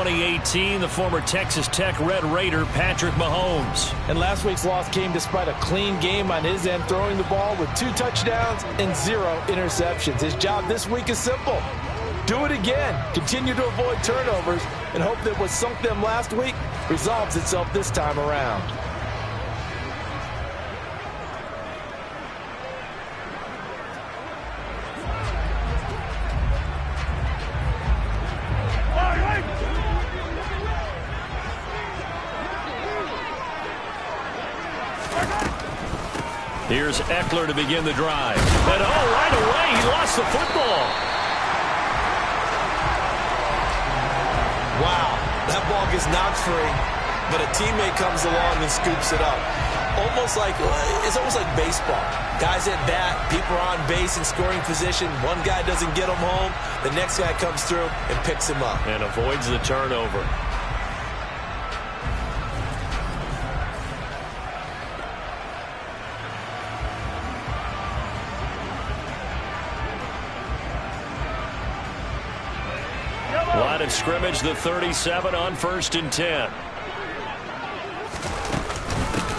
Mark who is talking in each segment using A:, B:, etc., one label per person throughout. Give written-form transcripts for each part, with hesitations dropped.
A: 2018, the former Texas Tech Red Raider, Patrick Mahomes.
B: And last week's loss came despite a clean game on his end, throwing the ball with 2 touchdowns and 0 interceptions. His job this week is simple. Do it again. Continue to avoid turnovers and hope that what sunk them last week resolves itself this time around.
A: Here's Eckler to begin the drive. And right away, he lost the football.
B: Wow, that ball gets knocked free, but a teammate comes along and scoops it up. It's almost like baseball. Guys at bat, people are on base in scoring position. One guy doesn't get him home. The next guy comes through and picks him up.
A: And avoids the turnover. Line of scrimmage, the 37 on 1st and 10.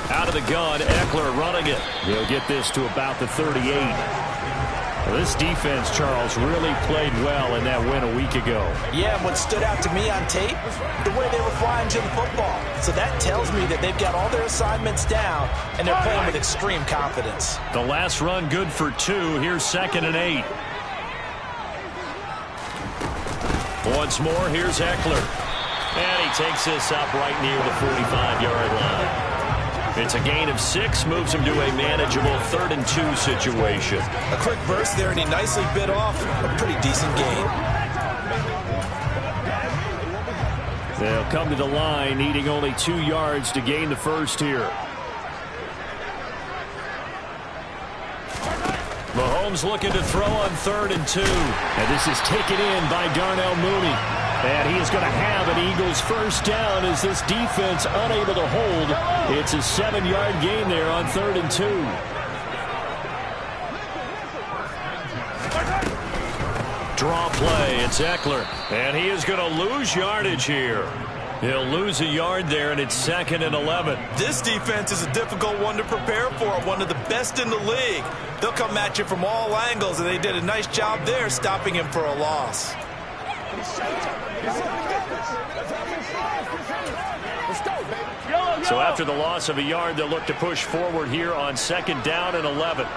A: Out of the gun, Eckler running it. He'll get this to about the 38. Well, this defense, Charles, really played well in that win a week ago.
B: Yeah, what stood out to me on tape, the way they were flying to the football. So that tells me that they've got all their assignments down, and they're playing with extreme confidence.
A: The last run good for 2. Here's 2nd and 8. Once more, here's Eckler. And he takes this up right near the 45-yard line. It's a gain of 6, moves him to a manageable 3rd and 2 situation.
B: A quick burst there, and he nicely bit off a pretty decent gain.
A: They'll come to the line, needing only 2 yards to gain the first here. Mahomes looking to throw on 3rd and 2. And this is taken in by Darnell Mooney. And he is going to have an Eagles first down as this defense unable to hold. It's a 7-yard gain there on 3rd and 2. Draw play, it's Eckler. And he is going to lose yardage here. He'll lose a yard there, and it's 2nd and 11.
B: This defense is a difficult one to prepare for, one of the best in the league. They'll come at you from all angles, and they did a nice job there stopping him for a loss.
A: So after the loss of a yard, they'll look to push forward here on 2nd down and 11.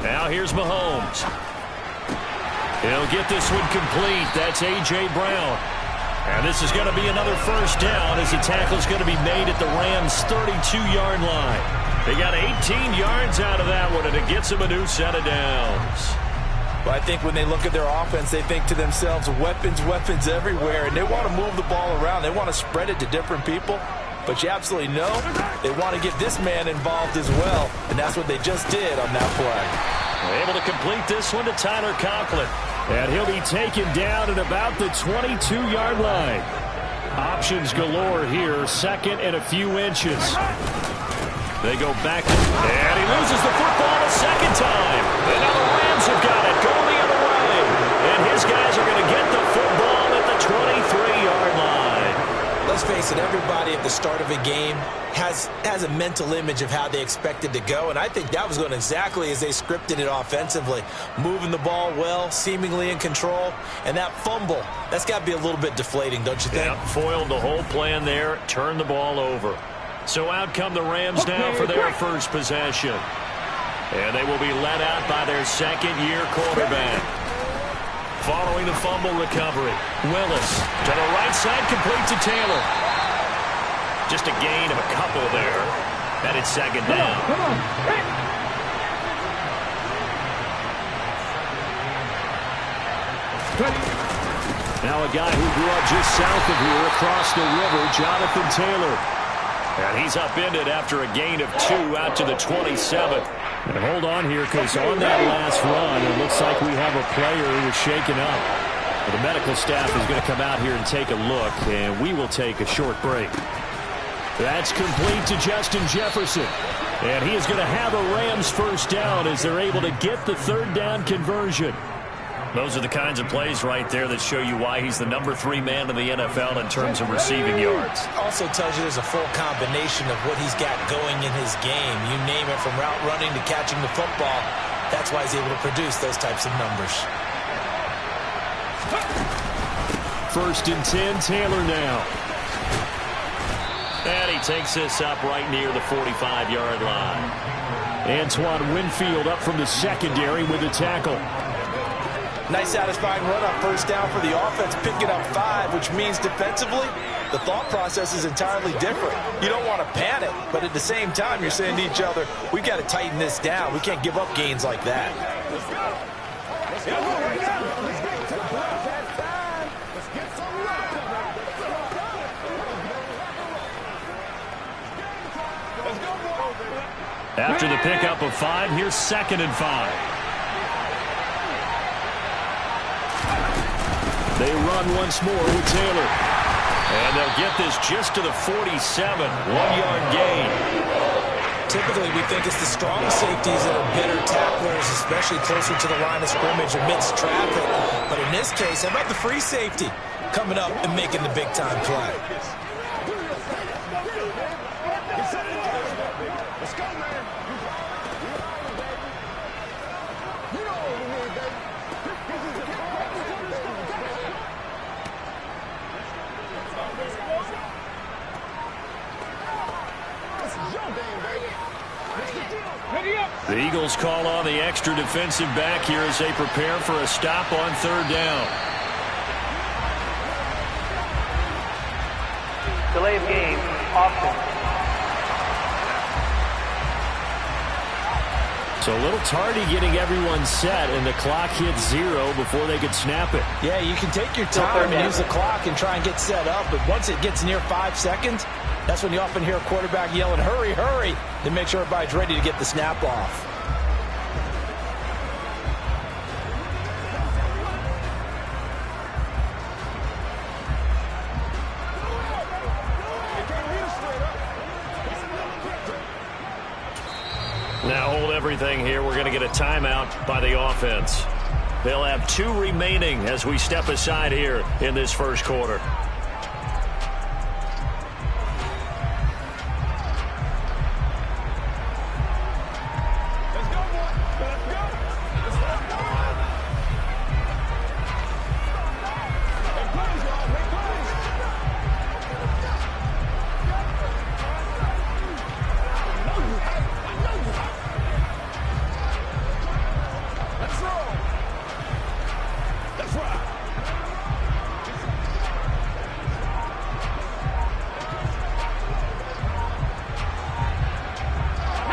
A: Now here's Mahomes. He'll get this one complete. That's A.J. Brown. And this is going to be another first down as the tackle is going to be made at the Rams' 32-yard line. They got 18 yards out of that one, and it gets them a new set of downs.
B: But I think when they look at their offense, they think to themselves, weapons, weapons everywhere, and they want to move the ball around. They want to spread it to different people. But you absolutely know they want to get this man involved as well, and that's what they just did on that play.
A: Able to complete this one to Tyler Conklin. And he'll be taken down at about the 22-yard line. Options galore here, 2nd and a few inches. They go back, and he loses the football a second time. And now the Rams have got it, going the other way. And his guys are going to get the football at the 23-yard line.
B: Let's face it, everybody at the start of a game has a mental image of how they expect it to go, and I think that was going exactly as they scripted it offensively. Moving the ball well, seemingly in control, and that fumble, that's got to be a little bit deflating, don't you think?
A: Yeah, foiled the whole plan there, turned the ball over. So out come the Rams now for their first possession. And they will be led out by their second-year quarterback. Following the fumble recovery, Willis to the right side, complete to Taylor. Just a gain of a couple there. And it's 2nd down. Now a guy who grew up just south of here across the river, Jonathan Taylor. And he's upended after a gain of 2 out to the 27. And hold on here, because on that last run, it looks like we have a player who was shaken up. The medical staff is going to come out here and take a look, and we will take a short break. That's complete to Justin Jefferson. And he is going to have a Rams first down as they're able to get the 3rd down conversion. Those are the kinds of plays right there that show you why he's the #3 man in the NFL in terms of receiving yards.
B: Also tells you there's a full combination of what he's got going in his game. You name it, from route running to catching the football. That's why he's able to produce those types of numbers.
A: 1st and 10, Taylor now. And he takes this up right near the 45-yard line. Antoine Winfield up from the secondary with a tackle.
B: Nice satisfying run on 1st down for the offense, picking up 5, which means defensively, the thought process is entirely different. You don't want to panic, but at the same time, you're saying to each other, we've got to tighten this down. We can't give up gains like that.
A: After the pickup of 5, here's 2nd and 5. They run once more with Taylor. And they'll get this just to the 47. 1-yard gain.
B: Typically, we think it's the strong safeties that are better tacklers, especially closer to the line of scrimmage amidst traffic. But in this case, how about the free safety coming up and making the big-time play?
A: The Eagles call on the extra defensive back here as they prepare for a stop on 3rd down.
C: Delay of game, Austin.
A: So a little tardy getting everyone set, and the clock hits 0 before they could snap it.
B: Yeah, you can take your time and use the clock and try and get set up, but once it gets near 5 seconds, that's when you often hear a quarterback yelling, hurry, hurry, to make sure everybody's ready to get the snap off.
A: Now hold everything here. We're going to get a timeout by the offense. They'll have 2 remaining as we step aside here in this 1st quarter.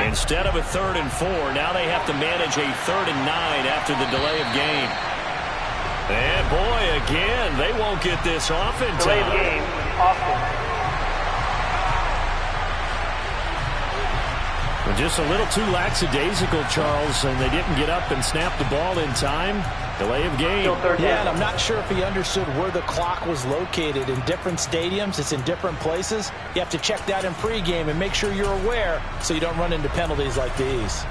A: Instead of a 3rd and 4, now they have to manage a 3rd and 9 after the delay of game. And boy, again, they won't get this off in time.
C: Delay of game, Austin.
A: Just a little too lackadaisical, Charles, and they didn't get up and snap the ball in time. Delay of game.
B: Yeah, and I'm not sure if he understood where the clock was located. In different stadiums, it's in different places. You have to check that in pregame and make sure you're aware so you don't run into penalties like these.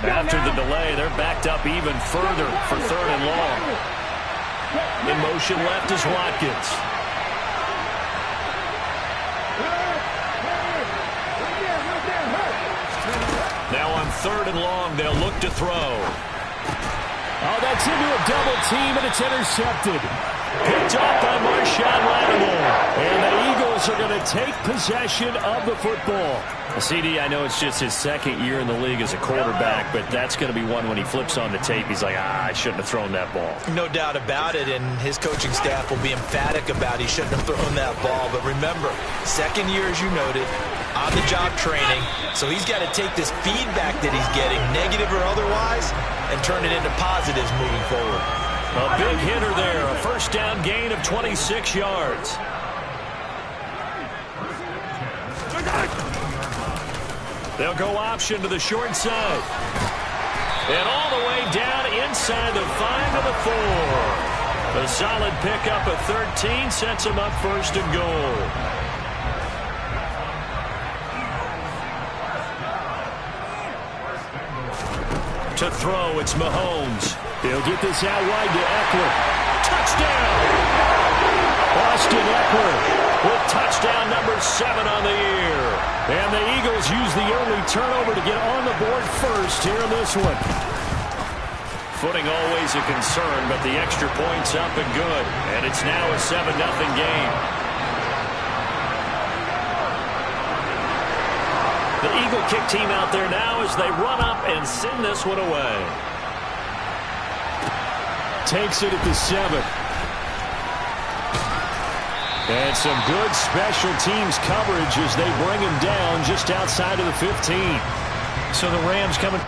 A: After the delay, they're backed up even further for 3rd and long. In motion left is Watkins. Now on 3rd and long, they'll look to throw. Oh, that's into a double team, and it's intercepted. Picked off by Marshawn Lattimore. And the Eagles are going to take possession of the football. CD, I know it's just his 2nd year in the league as a quarterback, but that's going to be one when he flips on the tape. He's like, I shouldn't have thrown that ball.
B: No doubt about it, and his coaching staff will be emphatic about he shouldn't have thrown that ball. But remember, 2nd year, as you noted, on-the-job training, so he's got to take this feedback that he's getting, negative or otherwise, and turn it into positives moving forward.
A: A big hitter there, a 1st down gain of 26 yards. They'll go option to the short side. And all the way down inside the 5 to the 4. A solid pickup of 13 sets him up 1st and goal. To throw, it's Mahomes. He'll get this out wide to Eckler. Touchdown! Austin Eckler with touchdown number 7 on the year. And the Eagles use the early turnover to get on the board first here in this one. Footing always a concern, but the extra point's up and good. And it's now a 7-0 game. The Eagle kick team out there now as they run up and send this one away. Takes it at the 7. And some good special teams coverage as they bring him down just outside of the 15. So the Rams coming.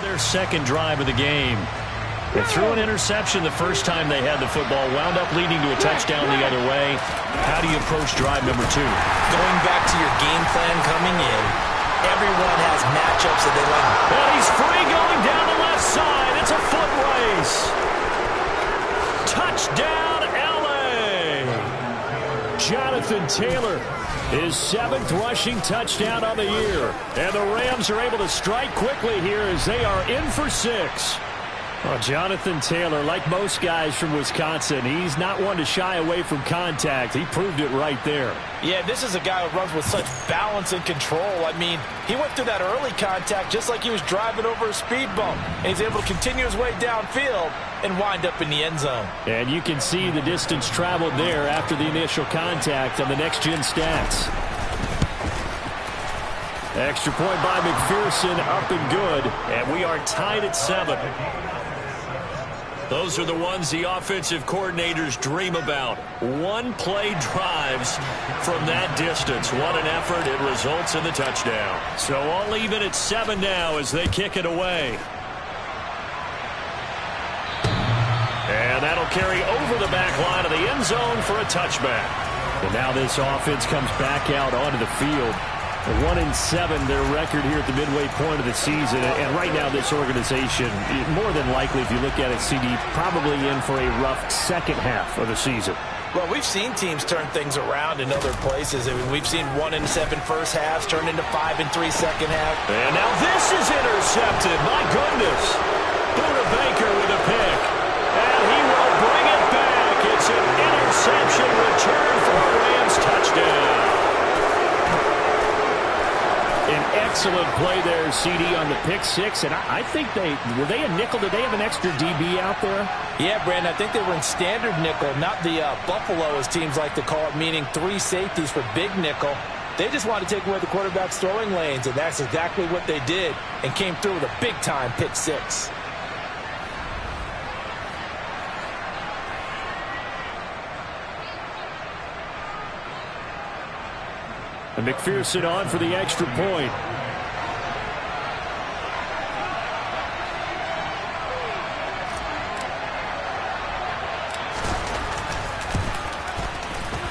A: Their second drive of the game. They threw an interception the first time they had the football, wound up leading to a touchdown the other way. How do you approach drive number 2?
B: Going back to your game plan coming in, everyone has matchups that they like.
A: And he's free going down the left side. It's a foot race. Touchdown, L.A. Jonathan Taylor. His 7th rushing touchdown on the year. And the Rams are able to strike quickly here as they are in for 6. Well, Jonathan Taylor, like most guys from Wisconsin, he's not one to shy away from contact. He proved it right there.
B: Yeah, this is a guy who runs with such balance and control. I mean, he went through that early contact just like he was driving over a speed bump. And he's able to continue his way downfield and wind up in the end zone.
A: And you can see the distance traveled there after the initial contact on the next-gen stats. Extra point by McPherson, up and good. And we are tied at 7. Those are the ones the offensive coordinators dream about. One-play drives from that distance. What an effort. It results in the touchdown. So all even at 7 now as they kick it away. And that'll carry over the back line of the end zone for a touchback. And now this offense comes back out onto the field. 1-7, their record here at the midway point of the season. And right now this organization, more than likely, if you look at it, CD, probably in for a rough second half of the season.
B: Well, we've seen teams turn things around in other places. I mean, we've seen 1-7 first halves turn into 5-3 second half.
A: And now this is intercepted. My goodness. Buda Baker with a pick. And he will bring it back. It's an interception return for a Rams touchdown. An excellent play there, CD, on the pick 6. And I think were they a nickel? Did they have an extra DB out there?
B: Yeah, Brandon, I think they were in standard nickel, not the Buffalo, as teams like to call it, meaning 3 safeties for big nickel. They just wanted to take away the quarterback's throwing lanes, and that's exactly what they did, and came through with a big-time pick 6.
A: And McPherson on for the extra point.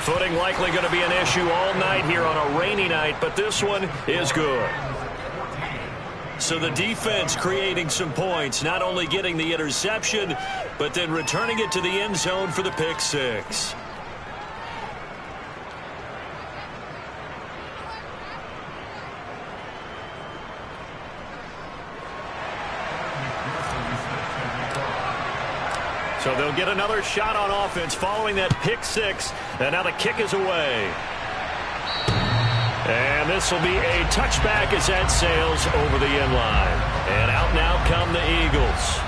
A: Footing likely going to be an issue all night here on a rainy night, but this one is good. So the defense creating some points, not only getting the interception, but then returning it to the end zone for the pick 6. So they'll get another shot on offense following that pick 6. And now the kick is away. And this will be a touchback as that sails over the end line. And out now come the Eagles.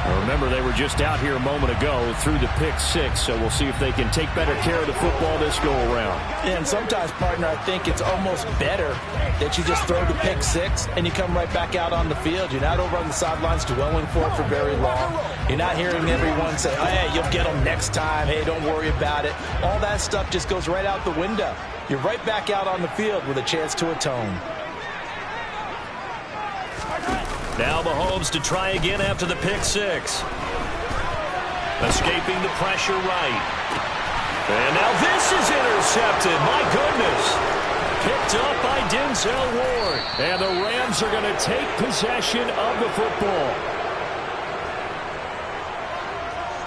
A: Now remember, they were just out here a moment ago through the pick 6, so we'll see if they can take better care of the football this go-around.
B: And sometimes, partner, I think it's almost better that you just throw the pick 6 and you come right back out on the field. You're not over on the sidelines dwelling for it for very long. You're not hearing everyone say, oh, hey, you'll get them next time. Hey, don't worry about it. All that stuff just goes right out the window. You're right back out on the field with a chance to atone.
A: Now Mahomes to try again after the pick six. Escaping the pressure right. And now this is intercepted. My goodness. Picked up by Denzel Ward. And the Rams are going to take possession of the football.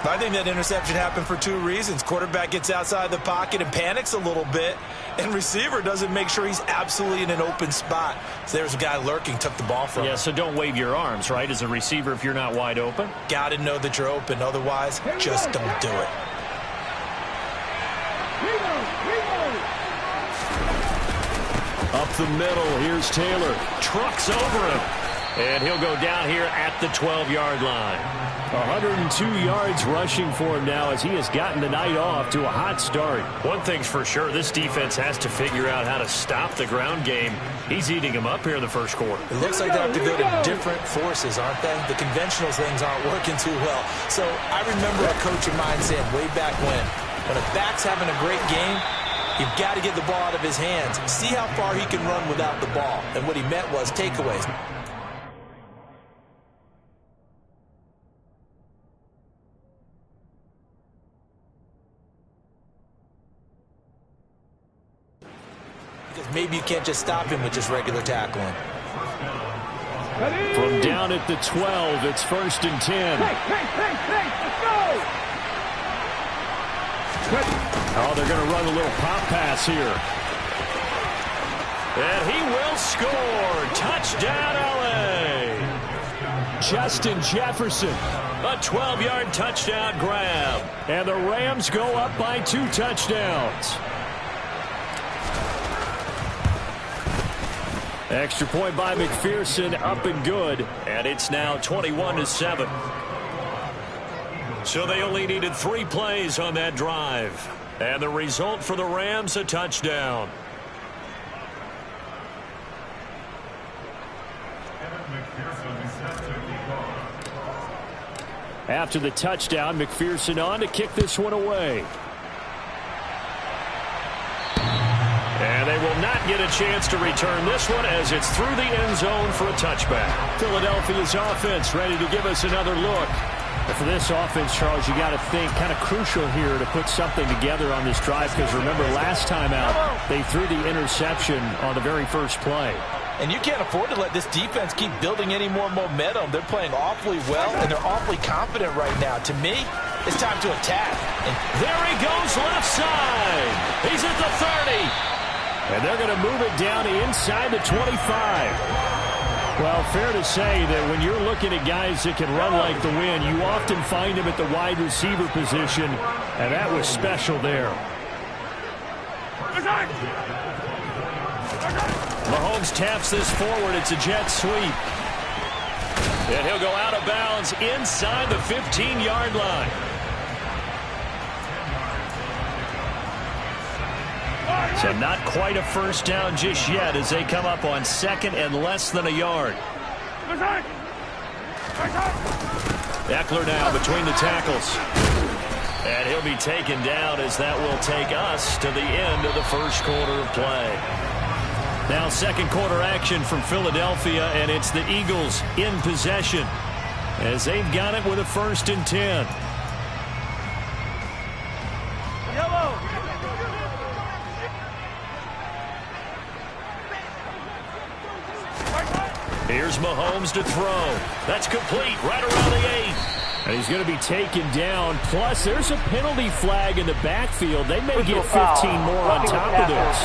B: I think that interception happened for two reasons. Quarterback gets outside the pocket and panics a little bit, and receiver doesn't make sure he's absolutely in an open spot. So there's a guy lurking, took the ball from him.
A: Yeah, so don't wave your arms, right, as a receiver if you're not wide open?
B: Got to know that you're open. Otherwise, just don't do it.
A: Up the middle, here's Taylor. Trucks over him. And he'll go down here at the 12-yard line. 102 yards rushing for him now as he has gotten the night off to a hot start. One thing's for sure, this defense has to figure out how to stop the ground game. He's eating them up here in the first quarter.
B: It looks like they have to go to different forces, aren't they? The conventional things aren't working too well. So I remember a coach of mine saying way back when a back's having a great game, you've got to get the ball out of his hands. See how far he can run without the ball. And what he meant was takeaways. Because maybe you can't just stop him with just regular tackling.
A: From down at the 12, it's 1st and 10. Oh, they're going to run a little pop pass here. And he will score. Touchdown, L.A. Justin Jefferson. A 12-yard touchdown grab. And the Rams go up by 2 touchdowns. Extra point by McPherson, up and good. And it's now 21-7. So they only needed 3 plays on that drive. And the result for the Rams, a touchdown. After the touchdown, McPherson on to kick this one away. And they will not get a chance to return this one as it's through the end zone for a touchback. Philadelphia's offense ready to give us another look. And for this offense, Charles, you got to think kind of crucial here to put something together on this drive because remember last time out they threw the interception on the very first play.
B: And you can't afford to let this defense keep building any more momentum. They're playing awfully well, and they're awfully confident right now. To me, it's time to attack.
A: And there he goes left side. He's at the 30. And they're going to move it down inside the 25. Well, fair to say that when you're looking at guys that can run like the wind, you often find them at the wide receiver position, and that was special there. Mahomes taps this forward. It's a jet sweep. And he'll go out of bounds inside the 15-yard line. So not quite a first down just yet as they come up on 2nd and less than a yard. Eckler now between the tackles. And he'll be taken down as that will take us to the end of the first quarter of play. Now second quarter action from Philadelphia, and it's the Eagles in possession as they've got it with a 1st and 10. Here's Mahomes to throw. That's complete right around the 8. And he's going to be taken down. Plus, there's a penalty flag in the backfield. They may get 15 more on top of this.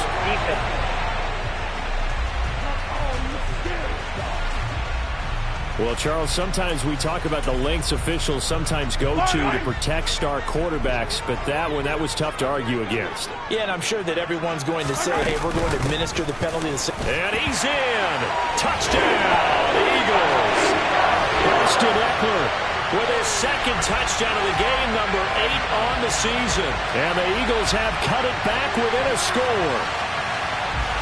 A: Well, Charles, sometimes we talk about the lengths officials sometimes go to protect star quarterbacks, but that was tough to argue against.
B: Yeah, and I'm sure that everyone's going to say, hey, we're going to administer the penalty.
A: And he's in. Touchdown, Eagles. Austin Eckler with his 2nd touchdown of the game, number 8 on the season. And the Eagles have cut it back within a score.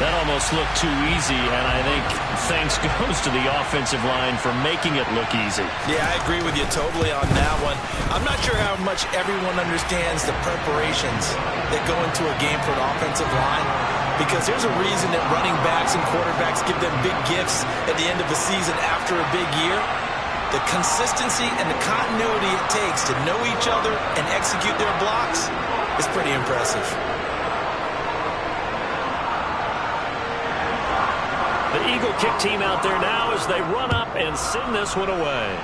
A: That almost looked too easy, and I think thanks goes to the offensive line for making it look easy.
B: Yeah, I agree with you totally on that one. I'm not sure how much everyone understands the preparations that go into a game for an offensive line. because there's a reason that running backs and quarterbacks give them big gifts at the end of a season after a big year. The consistency and the continuity it takes to know each other and execute their blocks is pretty impressive.
A: The Eagle kick team out there now as they run up and send this one away.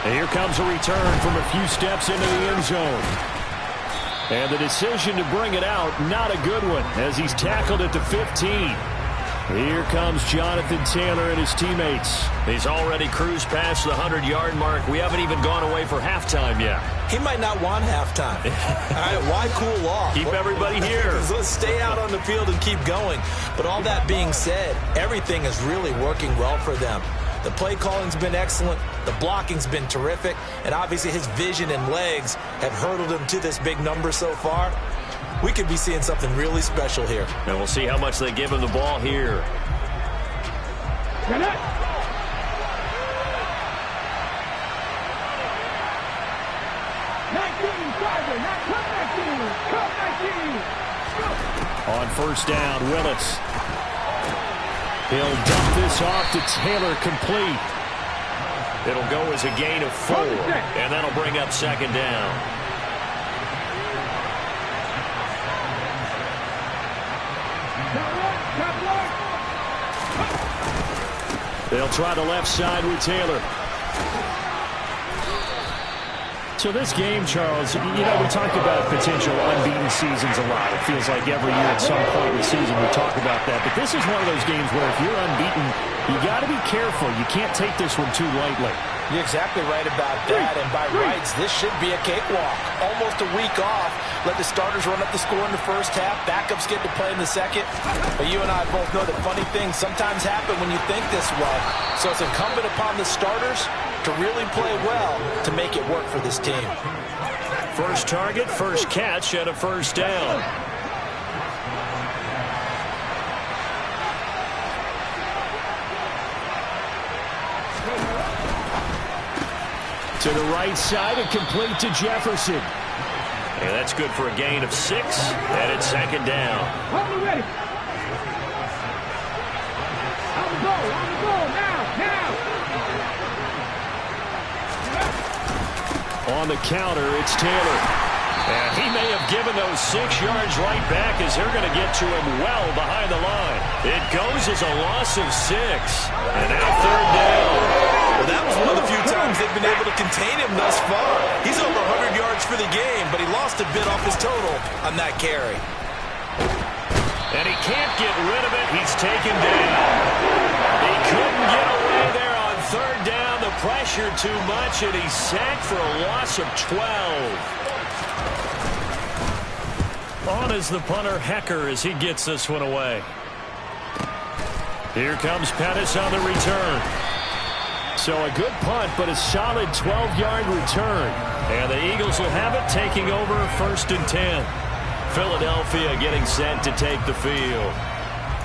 A: And here comes a return from a few steps into the end zone. And the decision to bring it out, not a good one, as he's tackled at the 15. Here comes Jonathan Taylor and his teammates. He's already cruised past the 100-yard mark. We haven't even gone away for halftime yet.
B: He might not want halftime. All right, why cool off?
A: Keep everybody here.
B: Let's stay out on the field and keep going. But all that being said, everything is really working well for them. The play calling's been excellent. The blocking's been terrific. And obviously his vision and legs have hurdled him to this big number so far. We could be seeing something really special here.
A: And we'll see how much they give him the ball here. On first down, Willis. He'll dump this off to Taylor, complete. It'll go as a gain of 4, and that'll bring up second down. They'll try the left side with Taylor. So this game, Charles, you know, we talk about potential unbeaten seasons a lot. It feels like every year at some point in the season we talk about that. But this is one of those games where if you're unbeaten, you got to be careful. You can't take this one too lightly.
B: You're exactly right about that, and by rights, this should be a cakewalk. Almost a week off. Let the starters run up the score in the first half. Backups get to play in the second. But you and I both know that funny things sometimes happen when you think this way. So it's incumbent upon the starters to really play well to make it work for this team.
A: First target, first catch, and a first down. To the right side and complete to Jefferson. And that's good for a gain of 6, and it's second down.
D: Ready. On the goal, now.
A: On the counter, it's Taylor. And he may have given those 6 yards right back as they're going to get to him well behind the line. It goes as a loss of 6. And now third down.
B: Well, that was one of the few times they've been able to contain him thus far. He's over 100 yards for the game, but he lost a bit off his total on that carry.
A: And he can't get rid of it. He's taken down. He couldn't get away there on third down. The pressure too much, and he's sacked for a loss of 12. On is the punter, Hecker, as he gets this one away. Here comes Pettis on the return. So a good punt, but a solid 12-yard return. And the Eagles will have it, taking over first and 10. Philadelphia getting set to take the field.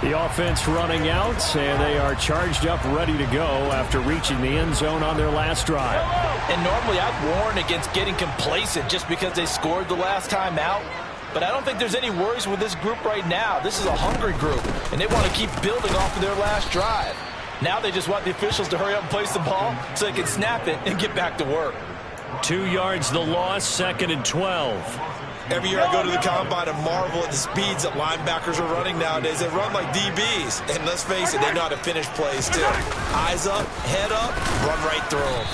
A: The offense running out, and they are charged up, ready to go after reaching the end zone on their last drive.
B: And normally I'd warn against getting complacent just because they scored the last time out. But I don't think there's any worries with this group right now. This is a hungry group, and they want to keep building off of their last drive. Now they just want the officials to hurry up and place the ball so they can snap it and get back to work.
A: 2 yards the loss, second and 12.
B: Every year I go to the combine and marvel at the speeds that linebackers are running nowadays. They run like DBs. And let's face it, they know how to finish plays too. Eyes up, head up, run right through them.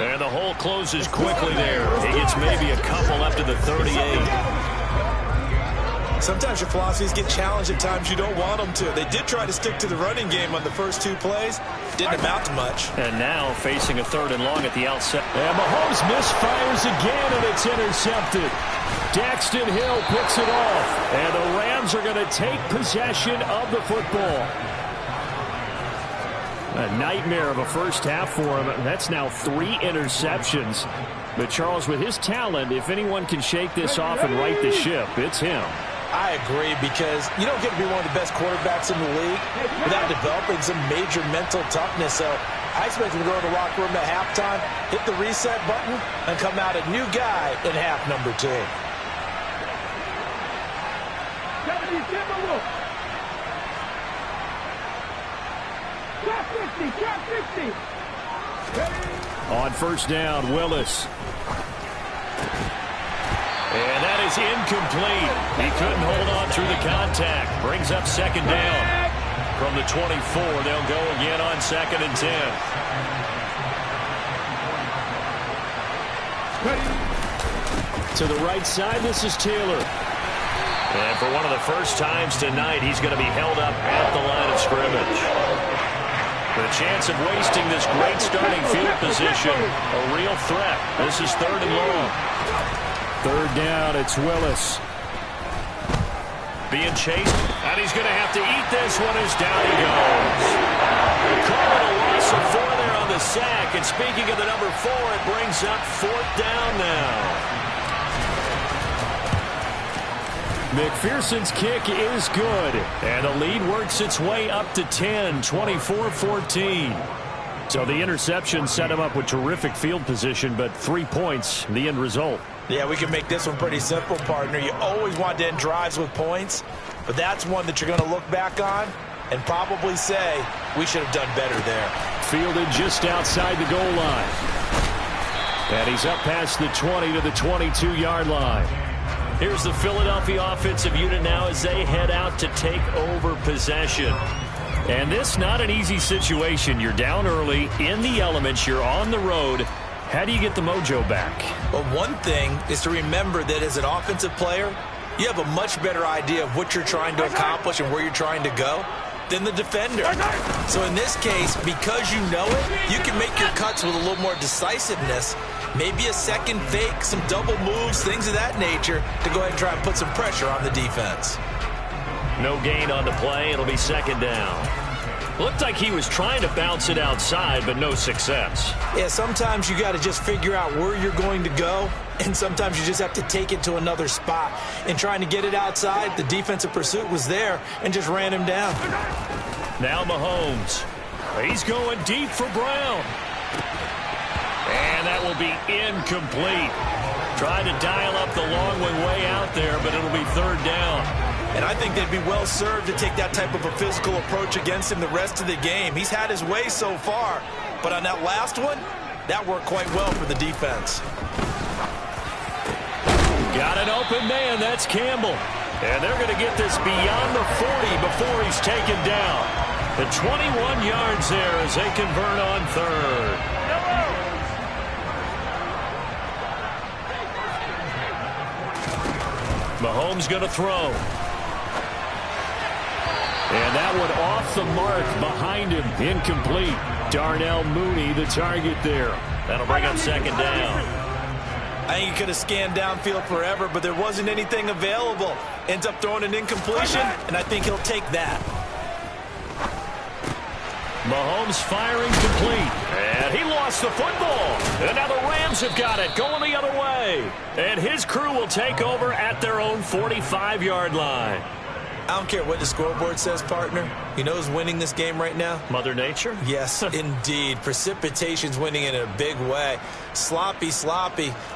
A: And the hole closes quickly there. He gets maybe a couple up to the 38.
B: Sometimes your philosophies get challenged at times you don't want them to. They did try to stick to the running game on the first 2 plays. Didn't amount to much.
A: And now facing a third and long at the outset. And Mahomes misfires again, and it's intercepted. Daxton Hill picks it off. And the Rams are going to take possession of the football. A nightmare of a first half for him. That's now 3 interceptions. But Charles, with his talent, if anyone can shake this off and right the ship, it's him.
B: I agree, because you don't get to be one of the best quarterbacks in the league without developing some major mental toughness. So I expect him to go to the locker room at halftime, hit the reset button, and come out a new guy in half number 2.
D: move. Trap 60, trap 60.
A: On first down, Willis. And that is incomplete. He couldn't hold on through the contact. Brings up second down. From the 24, they'll go again on 2nd and 10. To the right side, this is Taylor. And for one of the first times tonight, he's going to be held up at the line of scrimmage. The chance of wasting this great starting field position, a real threat. This is 3rd and long. 3rd down, it's Willis. Being chased, and he's going to have to eat this one as down he goes. Call it a loss of 4 there on the sack. And speaking of the number 4, it brings up 4th down now. McPherson's kick is good, and the lead works its way up to 10, 24-14. So the interception set him up with terrific field position, but 3 points, the end result.
B: Yeah, we can make this one pretty simple, partner. You always want to end drives with points, but that's one that you're going to look back on and probably say, we should have done better there.
A: Fielded just outside the goal line. And he's up past the 20 to the 22-yard line. Here's the Philadelphia offensive unit now as they head out to take over possession. And this not an easy situation. You're down early, in the elements, you're on the road. How do you get the mojo back?
B: Well, one thing is to remember that as an offensive player, you have a much better idea of what you're trying to accomplish and where you're trying to go than the defender. So in this case, because you know it, you can make your cuts with a little more decisiveness. Maybe a second fake, some double moves, things of that nature to go ahead and try and put some pressure on the defense.
A: No gain on the play. It'll be 2nd down. Looked like he was trying to bounce it outside, but no success.
B: Yeah, sometimes you got to just figure out where you're going to go, and sometimes you just have to take it to another spot. In trying to get it outside, the defensive pursuit was there and just ran him down.
A: Now Mahomes. He's going deep for Brown. And that will be incomplete. Trying to dial up the long way out there, but it'll be 3rd down.
B: And I think they'd be well served to take that type of a physical approach against him the rest of the game. He's had his way so far, but on that last one, that worked quite well for the defense.
A: Got an open man, that's Campbell. And they're going to get this beyond the 40 before he's taken down. The 21 yards there as they convert on 3rd. Mahomes going to throw. And that one off the mark behind him. Incomplete. Darnell Mooney, the target there. That'll bring up 2nd down.
B: I think he could have scanned downfield forever, but there wasn't anything available. Ends up throwing an incompletion, and I think he'll take that.
A: Mahomes firing complete. And he lost the football. And now the Rams have got it, going the other way. And his crew will take over at their own 45-yard line.
B: I don't care what the scoreboard says, partner. You know who's winning this game right now?
A: Mother Nature?
B: Yes, indeed. Precipitation's winning in a big way. Sloppy.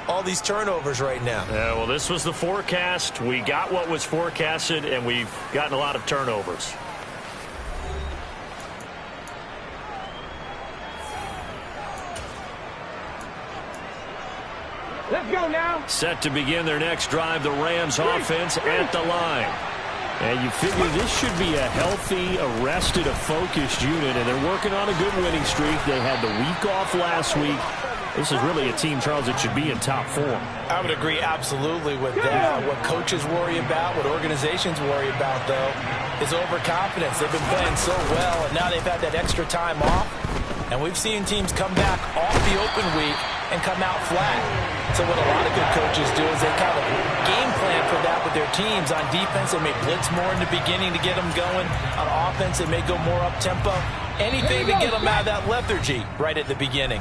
B: All these turnovers right now.
A: Yeah, well, this was the forecast. We got what was forecasted, and we've gotten a lot of turnovers.
D: Let's go now.
A: Set to begin their next drive, the Rams offense at the line. And you figure this should be a healthy, arrested, a focused unit, and they're working on a good winning streak. They had the week off last week. This is really a team, Charles, that should be in top form.
B: I would agree absolutely with that. What coaches worry about, what organizations worry about, though, is overconfidence. They've been playing so well, and now they've had that extra time off. And we've seen teams come back off the open week and come out flat. So what a lot of good coaches do is they kind of game plan for that with their teams. On defense, they may blitz more in the beginning to get them going. On offense, they may go more up-tempo. Anything to get them out of that lethargy right at the beginning.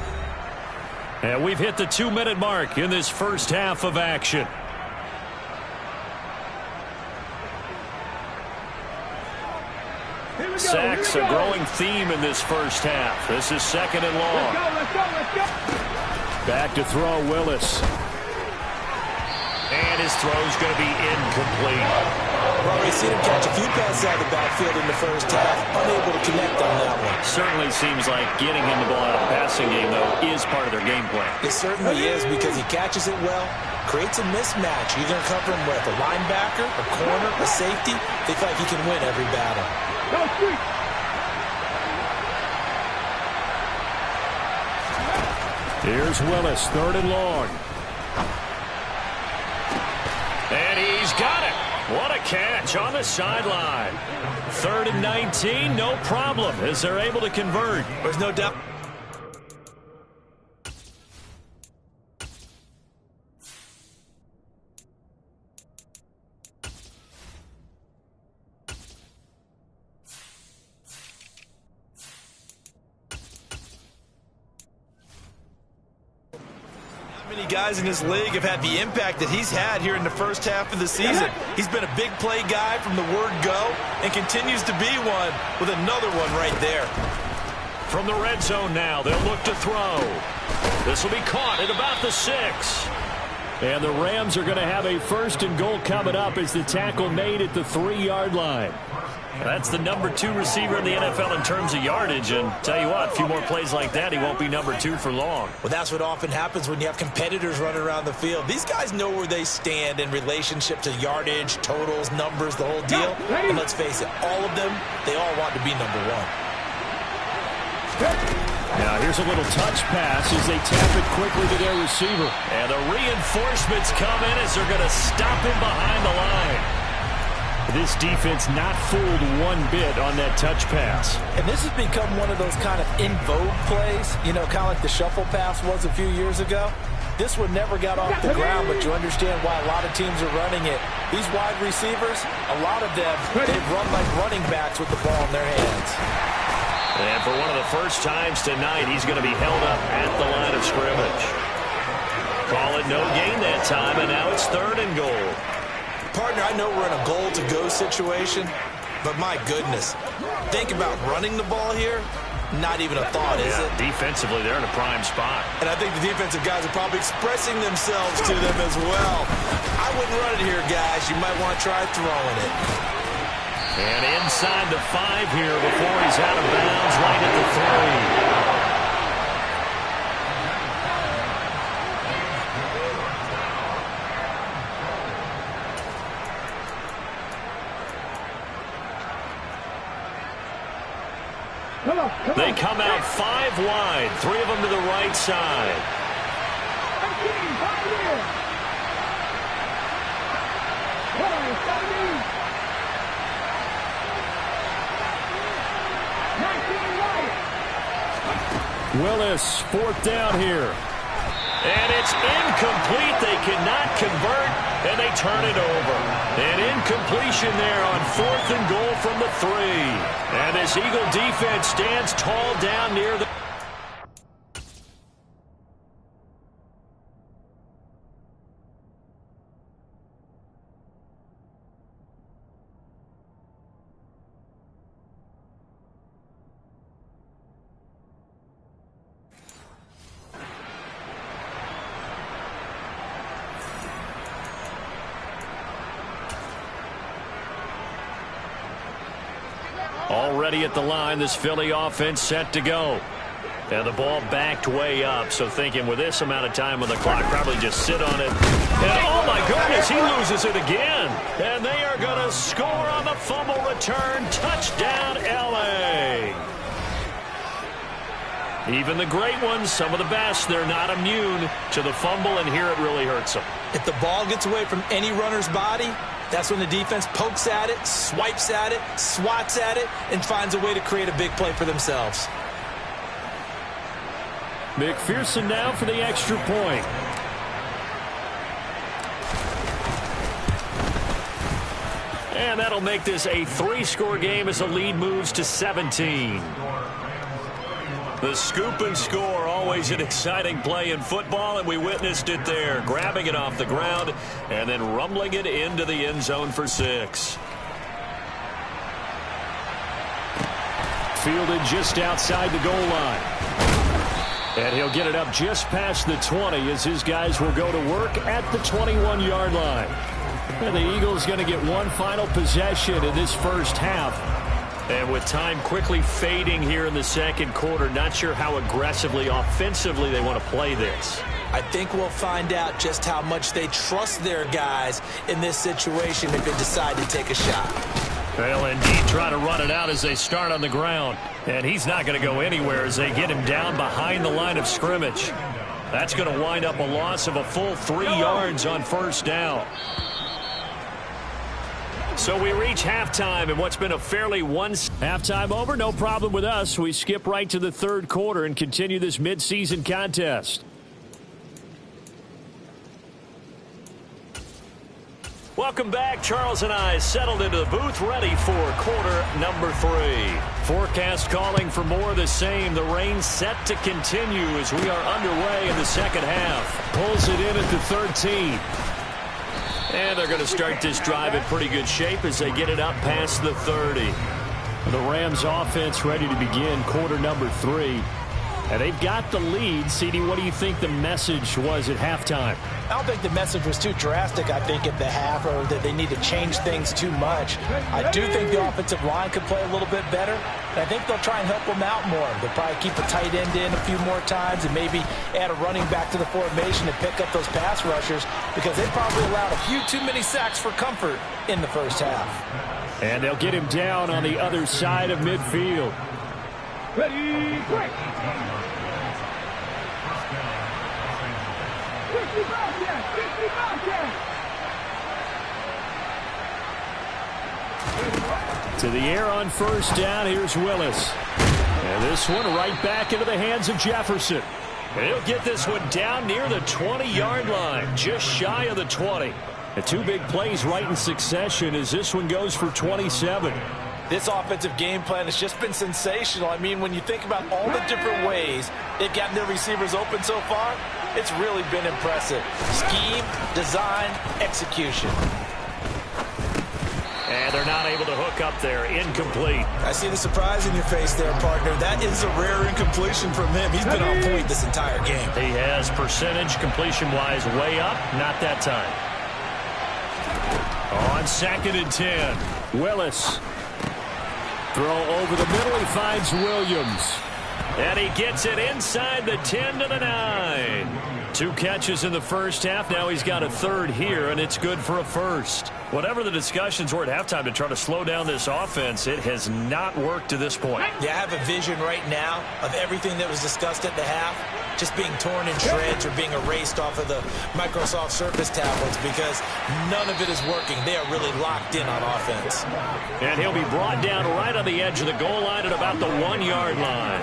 A: And we've hit the 2-minute mark in this first half of action. Sacks a growing theme in this first half. This is 2nd and long.
D: Let's go.
A: Back to throw, Willis. And his throw's going to be incomplete.
B: Well, we've seen him catch a few passes out of the backfield in the first half, unable to connect on that one.
A: Certainly seems like getting him the ball out of the passing game, though, is part of their game plan.
B: It certainly is, because he catches it well, creates a mismatch. You're going to cover him with a linebacker, a corner, a safety. They feel like he can win every battle.
D: Go street.
A: Here's Willis, 3rd and long. And he's got it. What a catch on the sideline. 3rd and 19, no problem, as they're able to convert.
B: There's no doubt. Many guys in this league have had the impact that he's had here in the first half of the season. He's been a big play guy from the word go and continues to be one with another one right there.
A: From the red zone now, they'll look to throw. This will be caught at about the 6. And the Rams are going to have a 1st and goal coming up as the tackle made at the 3-yard line. That's the number 2 receiver in the NFL in terms of yardage. And tell you what, a few more plays like that, he won't be number 2 for long.
B: Well, that's what often happens when you have competitors running around the field. These guys know where they stand in relationship to yardage, totals, numbers, the whole deal. And let's face it, all of them, they all want to be number 1.
A: Now here's a little touch pass as they tap it quickly to their receiver. And the reinforcements come in as they're going to stop him behind the line. This defense not fooled one bit on that touch pass.
B: And this has become one of those kind of in vogue plays, you know, kind of like the shuffle pass was a few years ago. This one never got off the ground, but you understand why a lot of teams are running it. These wide receivers, a lot of them, they've run like running backs with the ball in their hands.
A: And for one of the first times tonight, he's going to be held up at the line of scrimmage. Call it no gain that time, and now it's 3rd and goal.
B: Partner, I know we're in a goal-to-go situation, but my goodness, think about running the ball here. Not even a thought, is it?
A: Defensively, they're in a prime spot.
B: And I think the defensive guys are probably expressing themselves to them as well. I wouldn't run it here, guys. You might want to try throwing it.
A: And inside the 5 here before he's out of bounds, right at the 3. They come out 5 wide, 3 of them to the right side. Willis, 4th down here. And it's incomplete. They cannot convert, and they turn it over. An incompletion there on 4th and goal from the 3. And this Eagle defense stands tall down near the... Already at the line, this Philly offense set to go. And the ball backed way up, so thinking with this amount of time on the clock, probably just sit on it. And oh my goodness, he loses it again. And they are going to score on the fumble return. Touchdown, L.A. Even the great ones, some of the best, they're not immune to the fumble, and here it really hurts them.
B: If the ball gets away from any runner's body, that's when the defense pokes at it, swipes at it, swats at it, and finds a way to create a big play for themselves.
A: McPherson now for the extra point. And that'll make this a 3-score game as the lead moves to 17. The scoop and score, always an exciting play in football, and we witnessed it there, grabbing it off the ground and then rumbling it into the end zone for 6. Fielded just outside the goal line. And he'll get it up just past the 20 as his guys will go to work at the 21-yard line. And the Eagles going to get one final possession in this first half. And with time quickly fading here in the second quarter, not sure how aggressively, offensively they want to play this.
B: I think we'll find out just how much they trust their guys in this situation if they decide to take a shot.
A: They'll indeed try to run it out as they start on the ground. And he's not going to go anywhere as they get him down behind the line of scrimmage. That's going to wind up a loss of a full 3 yards on first down. So we reach halftime in what's been a fairly halftime over. No problem with us. We skip right to the third quarter and continue this midseason contest. Welcome back. Charles and I settled into the booth ready for quarter number 3. Forecast calling for more of the same. The rain set to continue as we are underway in the second half. Pulls it in at the 13. And they're going to start this drive in pretty good shape as they get it up past the 30. The Rams offense ready to begin quarter number 3. And they've got the lead. CD, what do you think the message was at halftime?
B: I don't think the message was too drastic, I think, at the half, or that they need to change things too much. I do think the offensive line could play a little bit better, and I think they'll try and help them out more. They'll probably keep a tight end in a few more times and maybe add a running back to the formation to pick up those pass rushers because they probably allowed a few too many sacks for comfort in the first half.
A: And they'll get him down on the other side of midfield.
D: Ready, quick. 55 yards, 55 yards.
A: To the air on first down, here's Willis. And this one right back into the hands of Jefferson. And he'll get this one down near the 20-yard line, just shy of the 20. And 2 big plays right in succession as this one goes for 27.
B: This offensive game plan has just been sensational. I mean, when you think about all the different ways they've gotten their receivers open so far, it's really been impressive. Scheme, design, execution.
A: And they're not able to hook up there. Incomplete.
B: I see the surprise in your face there, partner. That is a rare incompletion from him. He's been on point this entire game.
A: He has percentage completion-wise way up. Not that time. On 2nd and 10. Willis. Throw over the middle. He finds Williams. And he gets it inside the 10 to the 9. 2 catches in the first half. Now he's got a third here, and it's good for a first. Whatever the discussions were at halftime to try to slow down this offense, it has not worked to this point.
B: Yeah, I have a vision right now of everything that was discussed at the half just being torn in shreds or being erased off of the Microsoft Surface tablets because none of it is working. They are really locked in on offense.
A: And he'll be brought down right on the edge of the goal line at about the 1-yard line.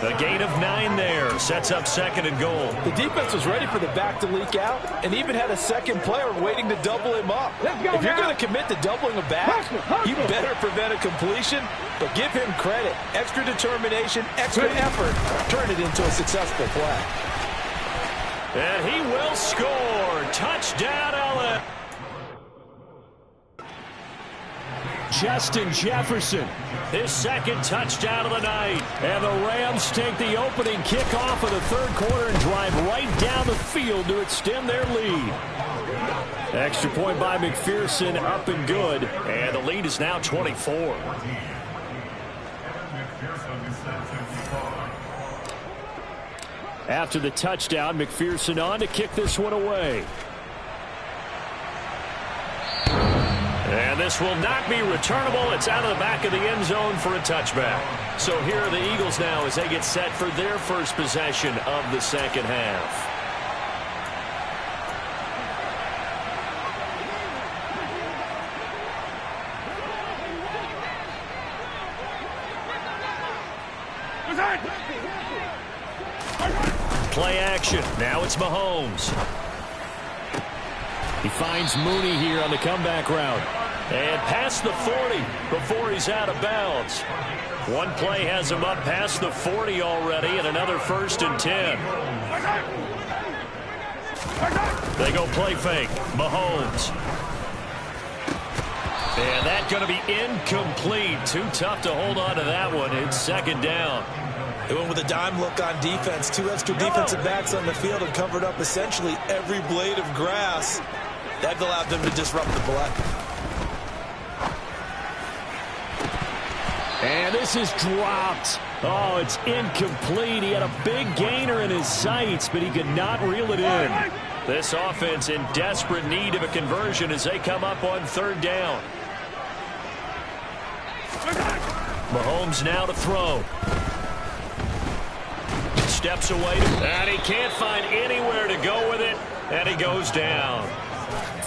A: A gain of 9 there. Sets up 2nd and goal.
B: The defense was ready for the back to leak out and even had a second player waiting to double him up. If you're going to commit to doubling a back, you better prevent a completion, but give him credit. Extra determination, extra effort. Turn it into a successful play.
A: And he will score. Touchdown, LA. Justin Jefferson, his 2nd touchdown of the night. And the Rams take the opening kickoff of the third quarter and drive right down the field to extend their lead. Extra point by McPherson, up and good. And the lead is now 24. After the touchdown, McPherson on to kick this one away. And this will not be returnable. It's out of the back of the end zone for a touchback. So here are the Eagles now as they get set for their first possession of the second half. Play action. Now it's Mahomes. He finds Mooney here on the comeback route. And past the 40 before he's out of bounds. One play has him up past the 40 already, and another 1st and 10. They go play fake. Mahomes. And that's going to be incomplete. Too tough to hold on to that one. It's 2nd down.
B: They went with a dime look on defense. 2 extra defensive backs on the field and covered up essentially every blade of grass. That allowed them to disrupt the play.
A: And this is dropped. Oh, it's incomplete. He had a big gainer in his sights, but he could not reel it in. This offense in desperate need of a conversion as they come up on 3rd down. Mahomes now to throw. Steps away, and he can't find anywhere to go with it, and he goes down.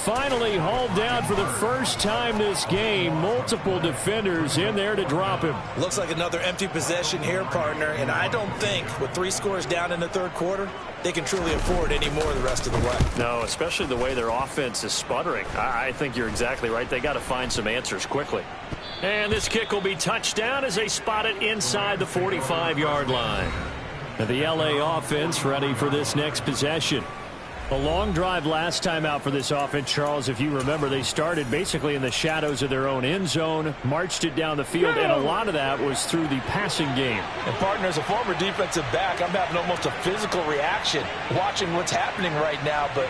A: Finally hauled down for the first time this game. Multiple defenders in there to drop him.
B: Looks like another empty possession here, partner, and I don't think with 3 scores down in the 3rd quarter, they can truly afford any more the rest of the way.
A: No, especially the way their offense is sputtering. I think you're exactly right. They got to find some answers quickly. And this kick will be touchdown as they spot it inside the 45-yard line. The LA offense ready for this next possession. A long drive last time out for this offense, Charles. If you remember, they started basically in the shadows of their own end zone, marched it down the field, and a lot of that was through the passing game.
B: And, partner, as a former defensive back, I'm having almost a physical reaction watching what's happening right now. But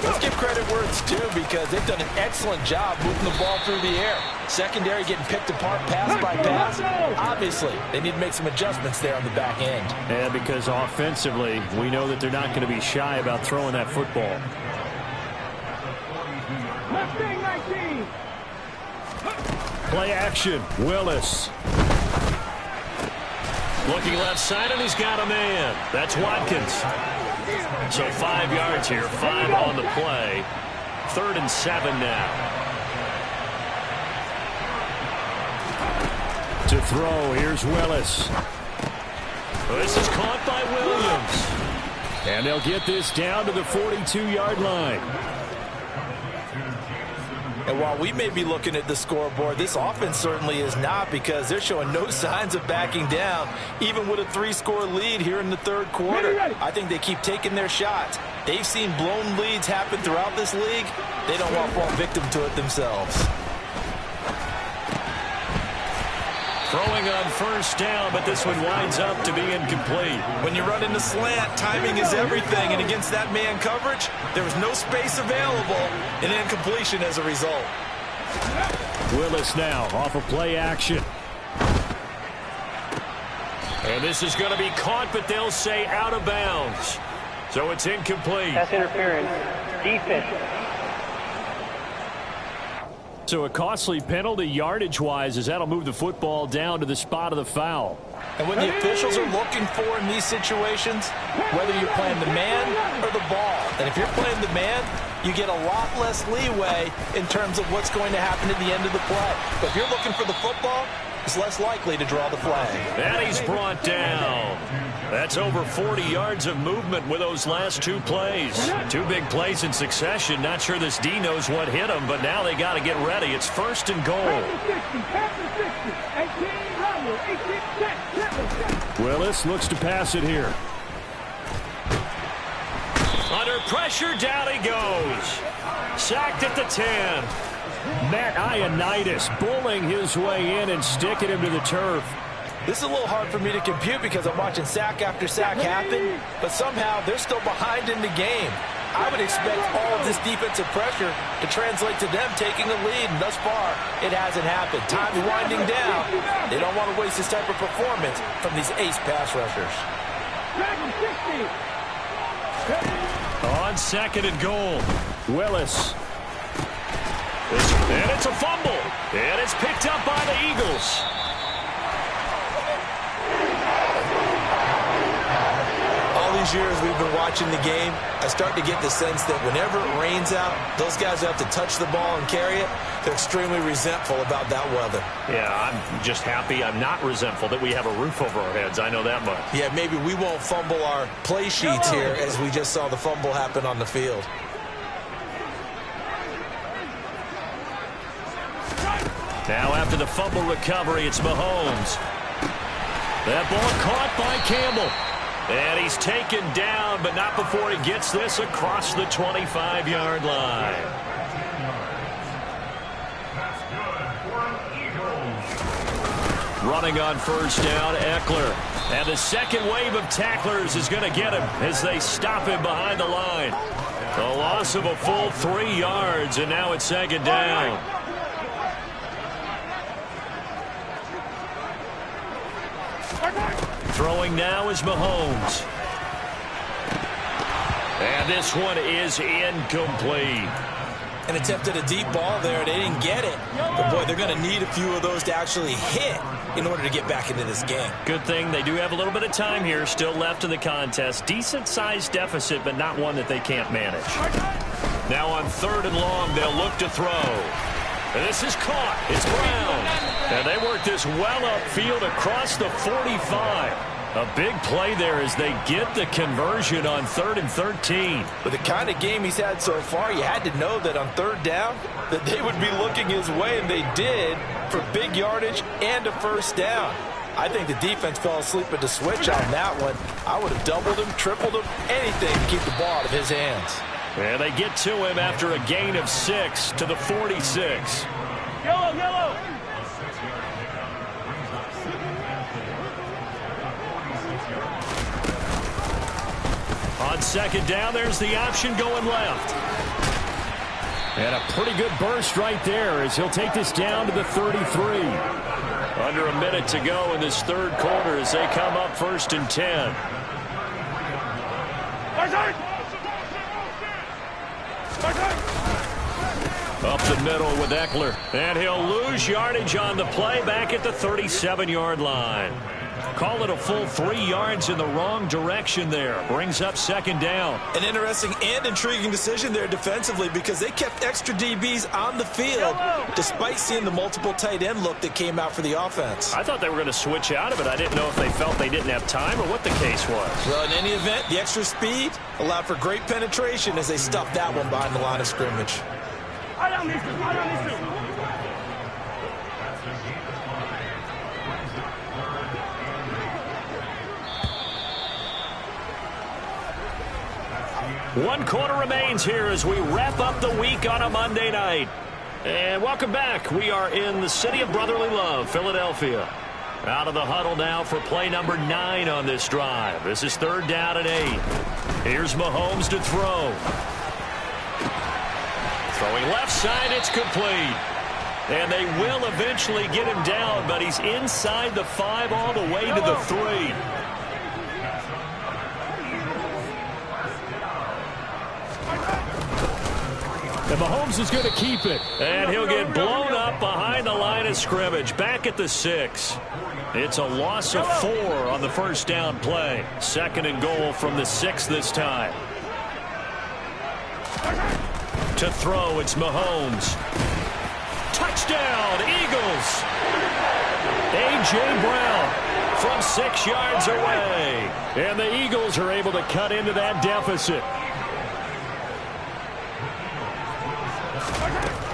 B: let's give credit where it's due because they've done an excellent job moving the ball through the air. Secondary getting picked apart pass by pass. Obviously, they need to make some adjustments there on the back end.
A: And because offensively, we know that they're not going to be shy about throwing that football. Play action. Willis. Looking left side, and he's got a man. That's Watkins. So 5 yards here, 5 on the play. 3rd and 7 now. To throw, here's Willis. This is caught by Williams. And they'll get this down to the 42-yard line.
B: And while we may be looking at the scoreboard, this offense certainly is not because they're showing no signs of backing down, even with a 3-score lead here in the 3rd quarter. I think they keep taking their shots. They've seen blown leads happen throughout this league. They don't want to fall victim to it themselves.
A: Throwing on 1st down, but this one winds up to be incomplete.
B: When you run in the slant, timing is everything, and against that man coverage, there was no space available, and incompletion as a result.
A: Willis now off of play action. And this is going to be caught, but they'll say out of bounds. So it's incomplete.
C: That's interference. Defense.
A: So a costly penalty yardage-wise as that'll move the football down to the spot of the foul.
B: And when the officials are looking for in these situations, whether you're playing the man or the ball, and if you're playing the man, you get a lot less leeway in terms of what's going to happen at the end of the play. But if you're looking for the football, it's less likely to draw the flag.
A: And he's brought down. That's over 40 yards of movement with those last 2 plays. 2 big plays in succession. Not sure this D knows what hit him, but now they got to get ready. It's 1st and goal. Willis looks to pass it here. Under pressure, down he goes. Sacked at the 10. Matt Ioannidis bullying his way in and sticking him to the turf.
B: This is a little hard for me to compute because I'm watching sack after sack happen, but somehow they're still behind in the game. I would expect all of this defensive pressure to translate to them taking a lead, and thus far, it hasn't happened. Time's winding down. They don't want to waste this type of performance from these ace pass rushers.
A: On 2nd and goal, Willis. And it's a fumble. And it's picked up by the Eagles.
B: All these years we've been watching the game, I start to get the sense that whenever it rains out, those guys who have to touch the ball and carry it, they're extremely resentful about that weather.
A: Yeah, I'm just happy I'm not resentful that we have a roof over our heads. I know that much.
B: Yeah, maybe we won't fumble our play sheets here as we just saw the fumble happen on the field.
A: Now after the fumble recovery, it's Mahomes. That ball caught by Campbell. And he's taken down, but not before he gets this across the 25-yard line. Running on 1st down, Eckler. And the second wave of tacklers is going to get him as they stop him behind the line. A loss of a full 3 yards, and now it's second down. Throwing now is Mahomes. And this one is incomplete.
B: And attempted a deep ball there. They didn't get it. But, boy, they're going to need a few of those to actually hit in order to get back into this game.
A: Good thing they do have a little bit of time here still left in the contest. Decent-sized deficit, but not one that they can't manage. Now on 3rd and long, they'll look to throw. And this is caught. It's Brown. And they work this well upfield across the 45. A big play there as they get the conversion on 3rd and 13.
B: With the kind of game he's had so far, you had to know that on 3rd down that they would be looking his way, and they did, for big yardage and a first down. I think the defense fell asleep at the switch on that one. I would have doubled him, tripled him, anything to keep the ball out of his hands.
A: And they get to him after a gain of 6 to the 46.
D: Yellow, yellow.
A: On 2nd down, there's the option going left. And a pretty good burst right there as he'll take this down to the 33. Under a minute to go in this 3rd quarter as they come up 1st and 10. Up the middle with Eckler. And he'll lose yardage on the play back at the 37-yard line. Call it a full 3 yards in the wrong direction there. Brings up 2nd down.
B: An interesting and intriguing decision there defensively because they kept extra DBs on the field despite seeing the multiple tight end look that came out for the offense.
A: I thought they were going to switch out of it. I didn't know if they felt they didn't have time or what the case was.
B: Well, in any event, the extra speed allowed for great penetration as they stuffed that one behind the line of scrimmage.
A: One quarter remains here as we wrap up the week on a Monday night. And welcome back. We are in the city of brotherly love, Philadelphia. Out of the huddle now for play number 9 on this drive. This is 3rd down and 8. Here's Mahomes to throw. Throwing left side, it's complete. And they will eventually get him down, but he's inside the 5 all the way to the 3. And Mahomes is going to keep it. And he'll get blown up behind the line of scrimmage. Back at the 6. It's a loss of 4 on the 1st down play. 2nd and goal from the 6 this time. To throw, it's Mahomes. Touchdown, Eagles. A.J. Brown from 6 yards away. And the Eagles are able to cut into that deficit.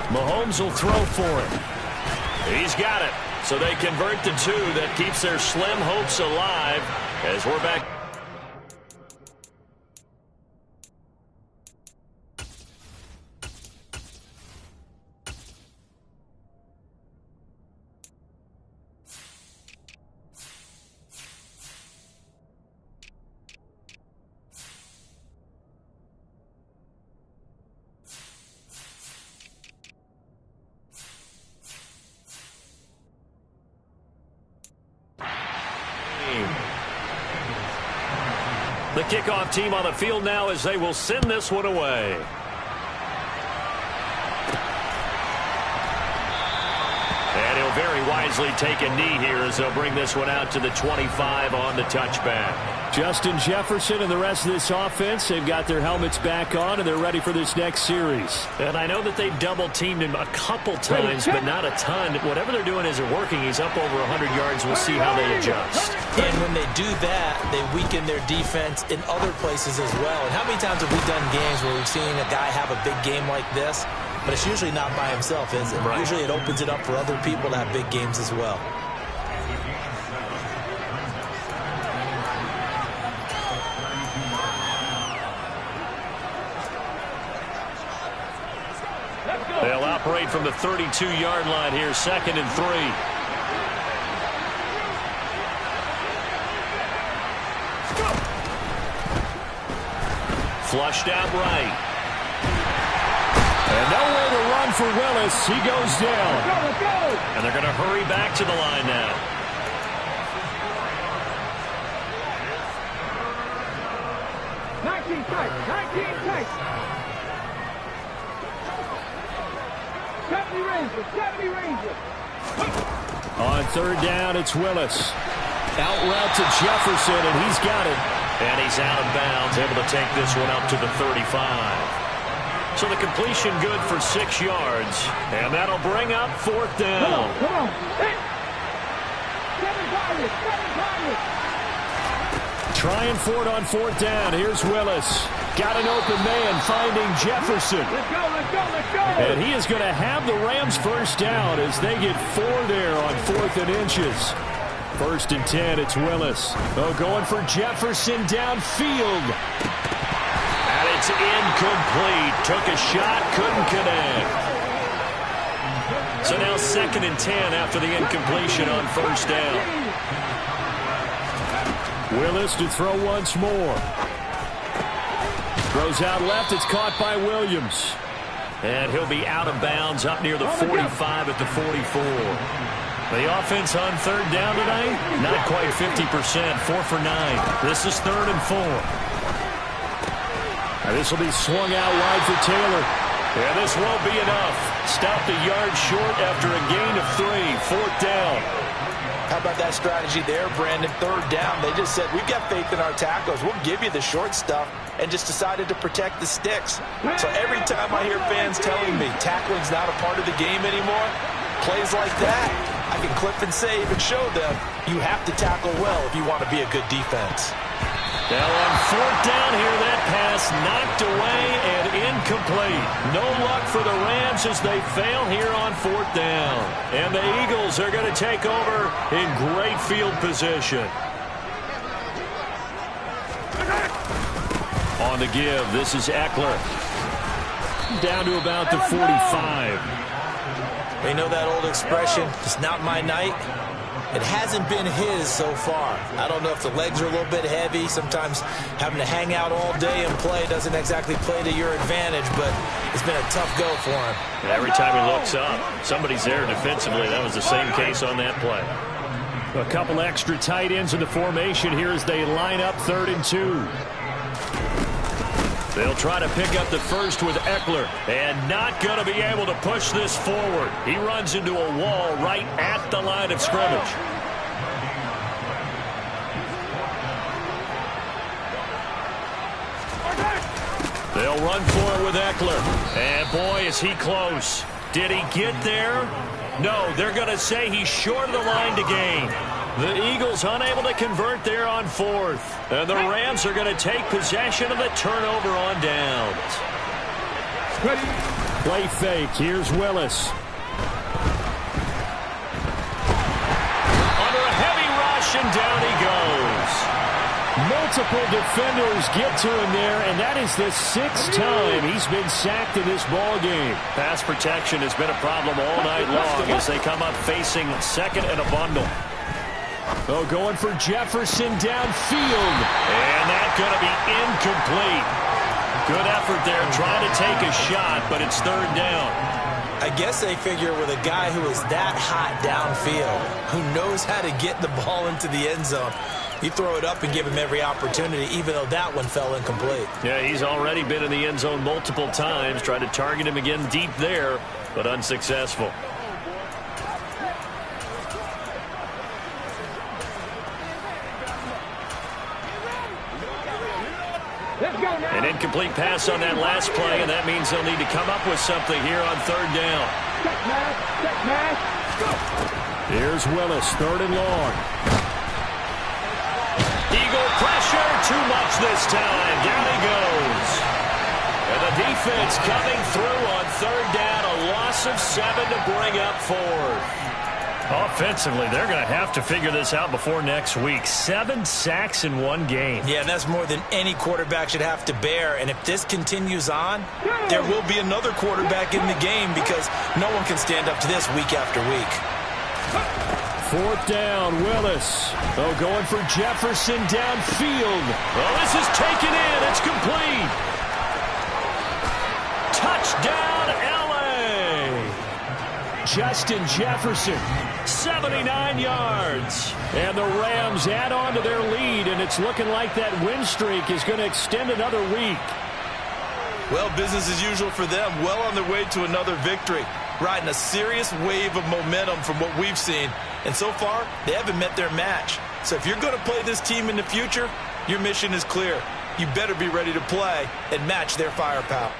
A: Mahomes will throw for it. He's got it. So they convert the 2. That keeps their slim hopes alive as we're back. The kickoff team on the field now as they will send this one away. And he'll very wisely take a knee here as they'll bring this one out to the 25 on the touchback. Justin Jefferson and the rest of this offense, they've got their helmets back on and they're ready for this next series. And I know that they've double-teamed him a couple times, but not a ton. Whatever they're doing isn't working. He's up over 100 yards. We'll see how they adjust.
B: And when they do that, they weaken their defense in other places as well. And how many times have we done games where we've seen a guy have a big game like this? But it's usually not by himself, is it? Right. Usually it opens it up for other people to have big games as well.
A: They'll operate from the 32-yard line here, 2nd and 3. flushed out right. And nowhere to run for Willis. He goes down.
D: Let's go.
A: And they're going to hurry back to the line now.
D: Tight. 19 tight. 70 Rangers.
A: On third down, it's Willis. Out route to Jefferson, and he's got it. And he's out of bounds, able to take this one up to the 35. So the completion good for 6 yards. And that'll bring up fourth down.
D: Come on. Hey. 7 targets.
A: Trying for it on fourth down. Here's Willis. Got an open man, finding Jefferson.
D: Let's go.
A: And he is going to have the Rams first down as they get 4 there on 4th and inches. First and 10, it's Willis. Oh, going for Jefferson downfield. And it's incomplete. Took a shot, couldn't connect. So now 2nd and 10 after the incompletion on first down. Willis to throw once more. Throws out left. It's caught by Williams. And he'll be out of bounds up near the 45 at the 44. The offense on third down tonight, not quite 50%, 4 for 9. This is 3rd and 4. And this will be swung out wide for Taylor. And this won't be enough. Stopped a yard short after a gain of 3, 4th down.
B: How about that strategy there, Brandon? Third down, they just said, we've got faith in our tackles. We'll give you the short stuff, and just decided to protect the sticks. So every time I hear fans telling me tackling's not a part of the game anymore, plays like that, I can clip and save and show them you have to tackle well if you want to be a good defense.
A: Now on fourth down here, that pass knocked away and incomplete. No luck for the Rams as they fail here on fourth down. And the Eagles are going to take over in great field position. On the give, this is Eckler. Down to about the 45.
B: They know that old expression, it's not my night. It hasn't been his so far. I don't know if the legs are a little bit heavy. Sometimes having to hang out all day and play doesn't exactly play to your advantage, but it's been a tough go for him.
A: And every time he looks up, somebody's there defensively. That was the same case on that play. A couple extra tight ends in the formation here as they line up 3rd and 2. They'll try to pick up the first with Eckler, and not going to be able to push this forward. He runs into a wall right at the line of scrimmage. They'll run for it with Eckler. And boy, is he close. Did he get there? No, they're going to say he's short of the line to gain. The Eagles unable to convert there on 4th. And the Rams are going to take possession of the turnover on downs. Play fake. Here's Willis. Under a heavy rush, and down he goes. Multiple defenders get to him there, and that is the 6th time he's been sacked in this ball game. Pass protection has been a problem all night long as they come up facing 2nd and a bundle. Oh, going for Jefferson downfield. And that's going to be incomplete. Good effort there trying to take a shot, but it's 3rd down.
B: I guess they figure with a guy who is that hot downfield, who knows how to get the ball into the end zone, you throw it up and give him every opportunity, even though that one fell incomplete.
A: Yeah, he's already been in the end zone multiple times, tried to target him again deep there, but unsuccessful. An incomplete pass on that last play, and that means they'll need to come up with something here on 3rd down. Here's Willis, 3rd and long. Eagle pressure, too much this time. Down he goes. And the defense coming through on 3rd down, a loss of 7 to bring up 4th. Offensively, they're going to have to figure this out before next week. 7 sacks in one game.
B: Yeah, and that's more than any quarterback should have to bear. And if this continues on, there will be another quarterback in the game because no one can stand up to this week after week.
A: 4th down, Willis. Oh, going for Jefferson downfield. Oh, this is taken in. It's complete. Touchdown, L.A. Justin Jefferson, 79 yards. And the Rams add on to their lead, and it's looking like that win streak is going to extend another week.
B: Well, business as usual for them. Well on their way to another victory. Riding a serious wave of momentum from what we've seen. And so far, they haven't met their match. So if you're going to play this team in the future, your mission is clear. You better be ready to play and match their firepower.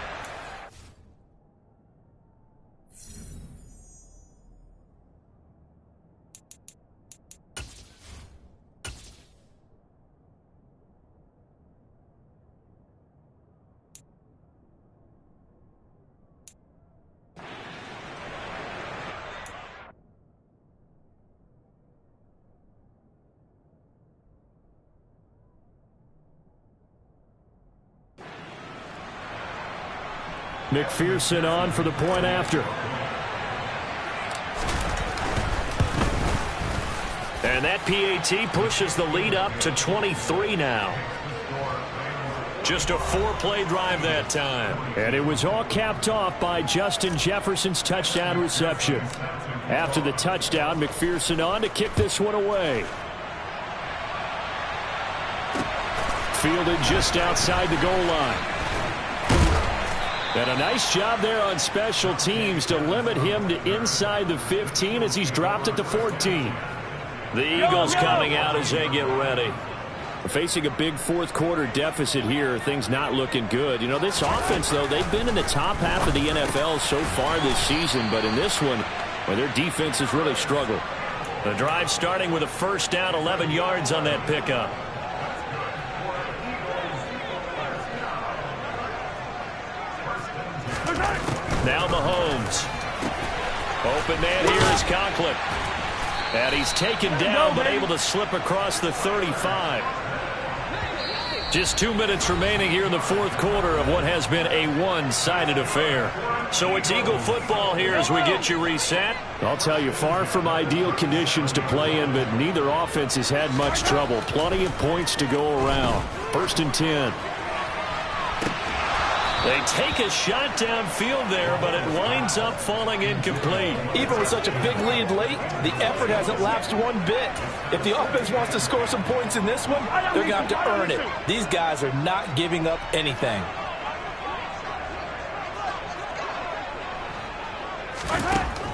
A: McPherson on for the point after. And that PAT pushes the lead up to 23 now. Just a 4-play drive that time. And it was all capped off by Justin Jefferson's touchdown reception. After the touchdown, McPherson on to kick this one away. Fielded just outside the goal line. And a nice job there on special teams to limit him to inside the 15 as he's dropped it to 14. The Eagles coming out as they get ready. Facing a big fourth quarter deficit here, things not looking good. You know, this offense, though, they've been in the top half of the NFL so far this season, but in this one, well, their defense has really struggled. The drive starting with a first down, 11 yards on that pickup. Now Mahomes. Open man here is Conklin. And he's taken down but able to slip across the 35. Just 2 minutes remaining here in the fourth quarter of what has been a one-sided affair. So it's Eagle football here as we get you reset. I'll tell you, far from ideal conditions to play in, but neither offense has had much trouble. Plenty of points to go around. First and 10. They take a shot downfield there, but it winds up falling incomplete.
B: Even with such a big lead late, the effort hasn't lapsed one bit. If the offense wants to score some points in this one, they're going to have to earn it. These guys are not giving up anything.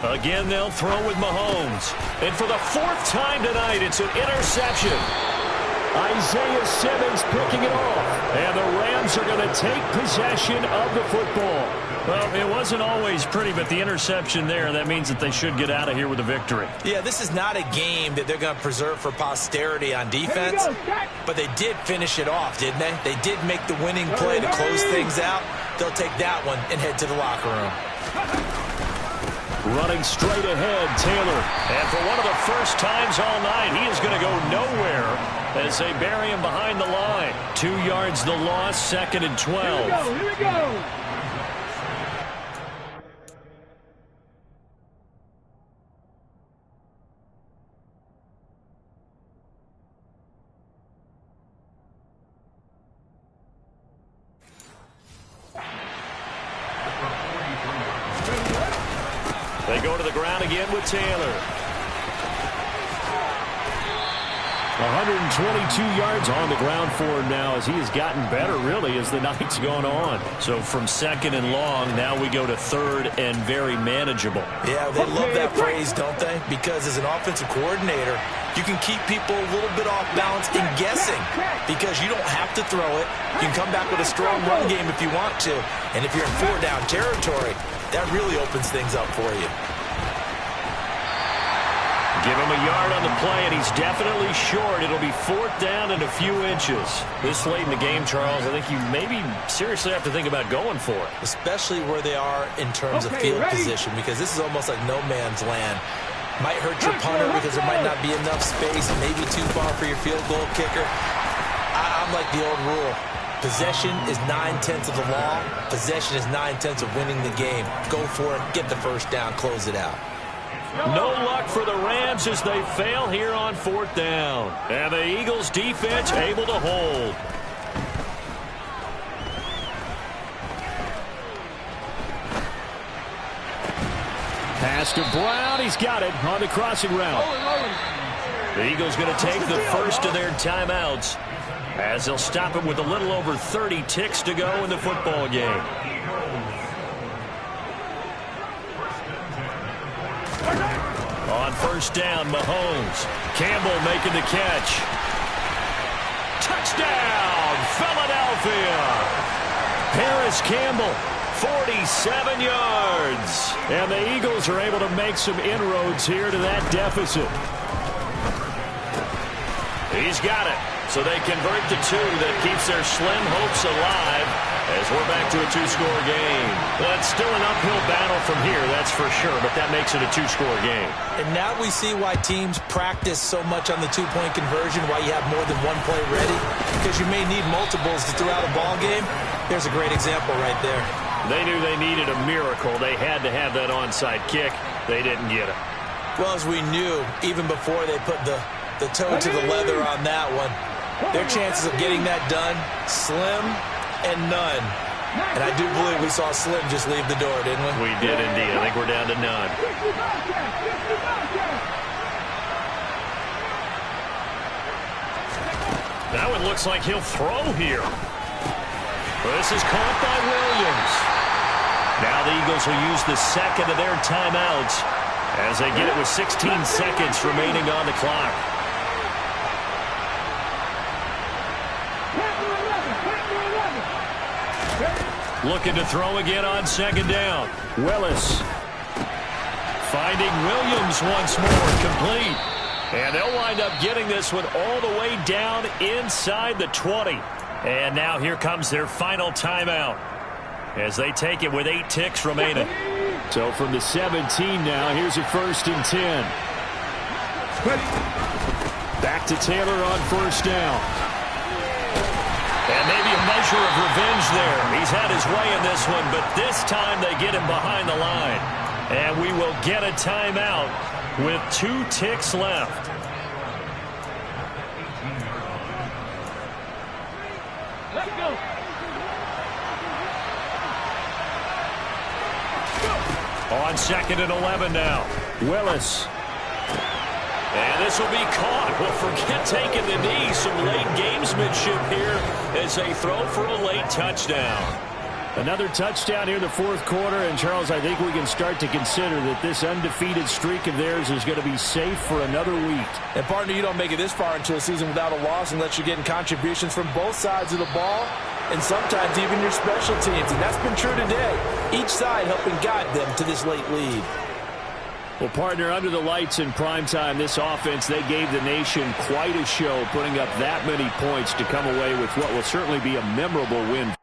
A: Again, they'll throw with Mahomes. And for the fourth time tonight, it's an interception. Isaiah Simmons picking it off. And the Rams are going to take possession of the football. Well, it wasn't always pretty, but the interception there, that means that they should get out of here with a victory.
B: Yeah, this is not a game that they're going to preserve for posterity on defense, but they did finish it off, didn't they? They did make the winning play to close things out. They'll take that one and head to the locker room.
A: Running straight ahead, Taylor. And for one of the first times all night, he is going to go nowhere as they bury him behind the line. 2 yards the loss, second and 12.
D: Here we go.
A: They go to the ground again with Taylor. 122 yards on the ground for him now as he has gotten better, really, as the night's gone on. So from second and long, now we go to third and very manageable.
B: Yeah, they love that phrase, don't they? Because as an offensive coordinator, you can keep people a little bit off balance and guessing because you don't have to throw it. You can come back with a strong run game if you want to. And if you're in 4-down territory, that really opens things up for you.
A: Give him a yard on the play, and he's definitely short. It'll be fourth down and a few inches. This late in the game, Charles, I think you maybe seriously have to think about going for it.
B: Especially where they are in terms of field position, because this is almost like no man's land. Might hurt your punter because there might not be enough space, maybe too far for your field goal kicker. I'm like the old rule. Possession is 9/10 of the law. Possession is 9/10 of winning the game. Go for it, get the first down, close it out.
A: No luck for the Rams as they fail here on fourth down. And the Eagles defense able to hold. Pass to Brown. He's got it on the crossing route. The Eagles going to take the first of their timeouts as they'll stop it with a little over 30 ticks to go in the football game. On first down, Mahomes. Campbell making the catch. Touchdown, Philadelphia. Paris Campbell, 47 yards. And the Eagles are able to make some inroads here to that deficit. He's got it. So they convert the two that keeps their slim hopes alive as we're back to a two-score game. That's still an uphill battle from here, that's for sure, but that makes it a two-score game.
B: And now we see why teams practice so much on the two-point conversion, why you have more than one play ready, because you may need multiples to throw out a ball game. There's a great example right there.
A: They knew they needed a miracle. They had to have that onside kick. They didn't get it.
B: Well, as we knew, even before they put the toe to the leather on that one, their chances of getting that done, slim and none. And I do believe we saw Slim just leave the door, didn't we?
A: We did indeed. I think we're down to none. Now it looks like he'll throw here. This is caught by Williams. Now the Eagles will use the second of their timeouts as they get it with 16 seconds remaining on the clock. Looking to throw again on second down. Willis finding Williams once more, complete. And they'll wind up getting this one all the way down inside the 20. And now here comes their final timeout as they take it with 8 ticks remaining. So from the 17 now, here's a 1st and 10. Back to Taylor on first down. And maybe a measure of revenge there. He's had his way in this one, but this time they get him behind the line. And we will get a timeout with 2 ticks left.
D: Let's go.
A: On 2nd and 11 now. Willis. And this will be caught. Well, forget taking the knee. Some late gamesmanship here as they throw for a late touchdown. Another touchdown here in the 4th quarter. And, Charles, I think we can start to consider that this undefeated streak of theirs is going to be safe for another week.
E: And, partner, you don't make it this far into a season without a loss unless you're getting contributions from both sides of the ball and sometimes even your special teams. And that's been true today. Each side helping guide them to this late lead.
A: Well, partner, under the lights in primetime, this offense, they gave the nation quite a show, putting up that many points to come away with what will certainly be a memorable win.